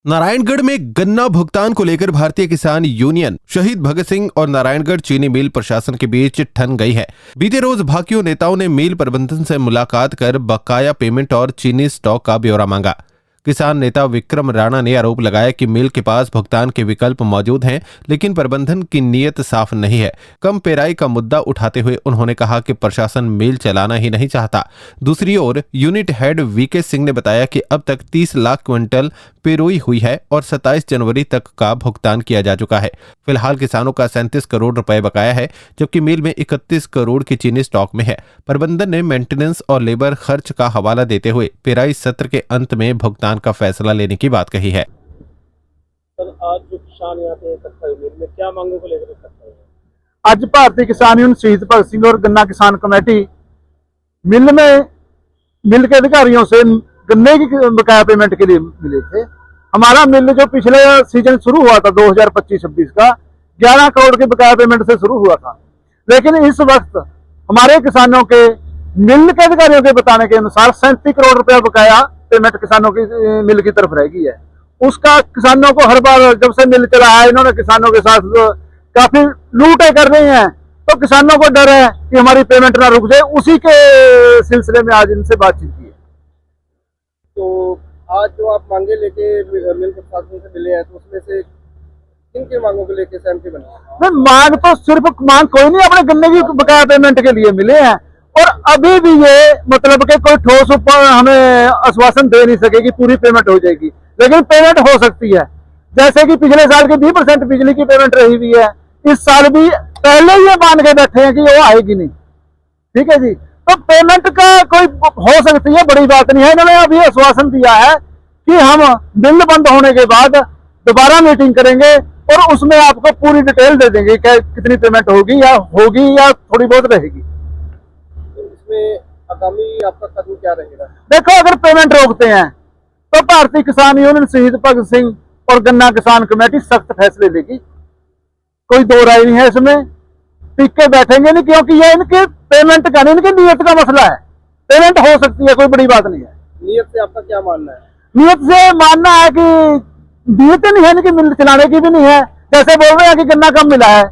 नारायणगढ़ में गन्ना भुगतान को लेकर भारतीय किसान यूनियन, शहीद भगत सिंह और नारायणगढ़ चीनी मिल प्रशासन के बीच ठन गई है। बीते रोज भाकियों नेताओं ने मिल प्रबंधन से मुलाकात कर बकाया पेमेंट और चीनी स्टॉक का ब्यौरा मांगा। किसान नेता विक्रम राणा ने आरोप लगाया कि मिल के पास भुगतान के विकल्प मौजूद हैं, लेकिन प्रबंधन की नीयत साफ नहीं है। कम पेराई का मुद्दा उठाते हुए उन्होंने कहा कि प्रशासन मिल चलाना ही नहीं चाहता। दूसरी ओर यूनिट हेड वीके सिंह ने बताया कि अब तक 30 लाख क्विंटल पेरोई हुई है और 27 जनवरी तक का भुगतान किया जा चुका है। फिलहाल किसानों का 37 करोड़ रुपए बकाया है, जबकि मिल में 31 करोड़ की चीनी स्टॉक में है। प्रबंधन ने मेंटेनेंस और लेबर खर्च का हवाला देते हुए पेराई सत्र के अंत में भुगतान का फैसला लेने की बात कही है। सर, आज जो किसान यहाँ पे इकट्ठा हुए मिल में क्या मांगों को लेकर इकट्ठा हुए? आज भारतीय किसान यूनियन शहीद भगत सिंह और गन्ना किसान कमेटी मिल के अधिकारियों से गन्ने की बकाया पेमेंट के लिए मिले थे। हमारा मिल जो पिछले सीजन शुरू हुआ था 2025-26 का 11 करोड़ के बकाया पेमेंट से शुरू हुआ था, लेकिन इस वक्त हमारे किसानों के मिल के अधिकारियों के बताने के अनुसार 37 करोड़ रुपया बकाया पेमेंट किसानों की मिल की तरफ रह गई है। उसका किसानों को हर बार जब से मिल चला है, इन्होंने किसानों के साथ काफी लूटें कर रही हैं, तो किसानों को डर है कि हमारी पेमेंट ना रुक जाए। उसी के सिलसिले में आज इनसे बातचीत की है। तो आज जो आप मांगे लेके मिल प्रशासन से मिले हैं, तो उसमें से किन की मांगों को लेके सहमति बनी? नहीं, मांग तो सिर्फ मांग कोई नहीं, अपने गन्ने की बकाया पेमेंट के लिए मिले हैं। और अभी भी ये मतलब कि कोई ठोस ऊपर हमें आश्वासन दे नहीं सकेगी पूरी पेमेंट हो जाएगी, लेकिन पेमेंट हो सकती है। जैसे कि पिछले साल की 20% बिजली की पेमेंट रही हुई है, इस साल भी पहले ही मान के बैठे हैं कि वो आएगी नहीं। ठीक है जी, तो पेमेंट का कोई हो सकती है, बड़ी बात नहीं है। इन्होंने अभी आश्वासन दिया है कि हम बिल बंद होने के बाद दोबारा मीटिंग करेंगे और उसमें आपको पूरी डिटेल दे देंगे कि कितनी पेमेंट होगी या थोड़ी बहुत रहेगी। इसमें आगामी आपका कदम क्या रहेगा? देखो, अगर पेमेंट रोकते हैं तो भारतीय किसान यूनियन शहीद भगत सिंह और गन्ना किसान कमेटी सख्त फैसले लेगी, कोई दो राय नहीं है इसमें। टिक के बैठेंगे नहीं, क्योंकि ये इनके पेमेंट का नहीं, इनकी नीयत का मसला है। पेमेंट हो सकती है, कोई बड़ी बात नहीं है। नीयत से आपका क्या मानना है? नीयत से मानना है कि नीयत नहीं है, इनकी मिल चलाने की भी नहीं है। जैसे बोल रहे हैं कि गन्ना कम मिला है,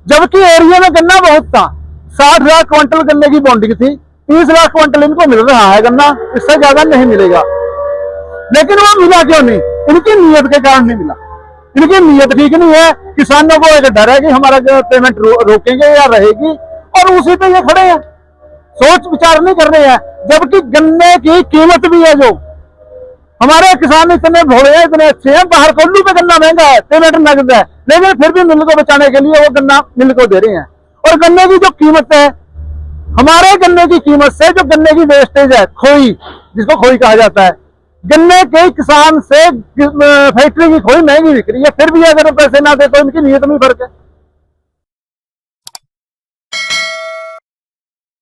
जबकि एरिया में गन्ना बहुत था। 60 लाख क्विंटल गन्ने की बॉन्डिंग थी, 30 लाख क्विंटल इनको मिल रहा है गन्ना, इससे ज्यादा नहीं मिलेगा। लेकिन वो मिला क्यों नहीं? इनकी नीयत के कारण नहीं मिला। इनकी नीयत ठीक नहीं है। किसानों को एक डर है कि हमारा पेमेंट रोकेंगे या रहेगी, और उसी पे ये खड़े हैं, सोच विचार नहीं कर रहे हैं। जबकि गन्ने की कीमत भी है, जो हमारे किसान इतने भोले हैं, इतने अच्छे हैं। बाहर कोल्लू पे गन्ना महंगा है, पेमेंट नगद है, लेकिन फिर भी मिल को बचाने के लिए वो गन्ना मिल को दे रहे हैं। और गन्ने की जो कीमत है, हमारे गन्ने की कीमत से जो गन्ने की वेस्टेज है, खोई, जिसको खोई कहा जाता है, गन्ने के किसान से फैक्ट्री की खोई महंगी बिक रही है। फिर भी अगर पैसे ना दे तो इनकी नीयत में फर्क है।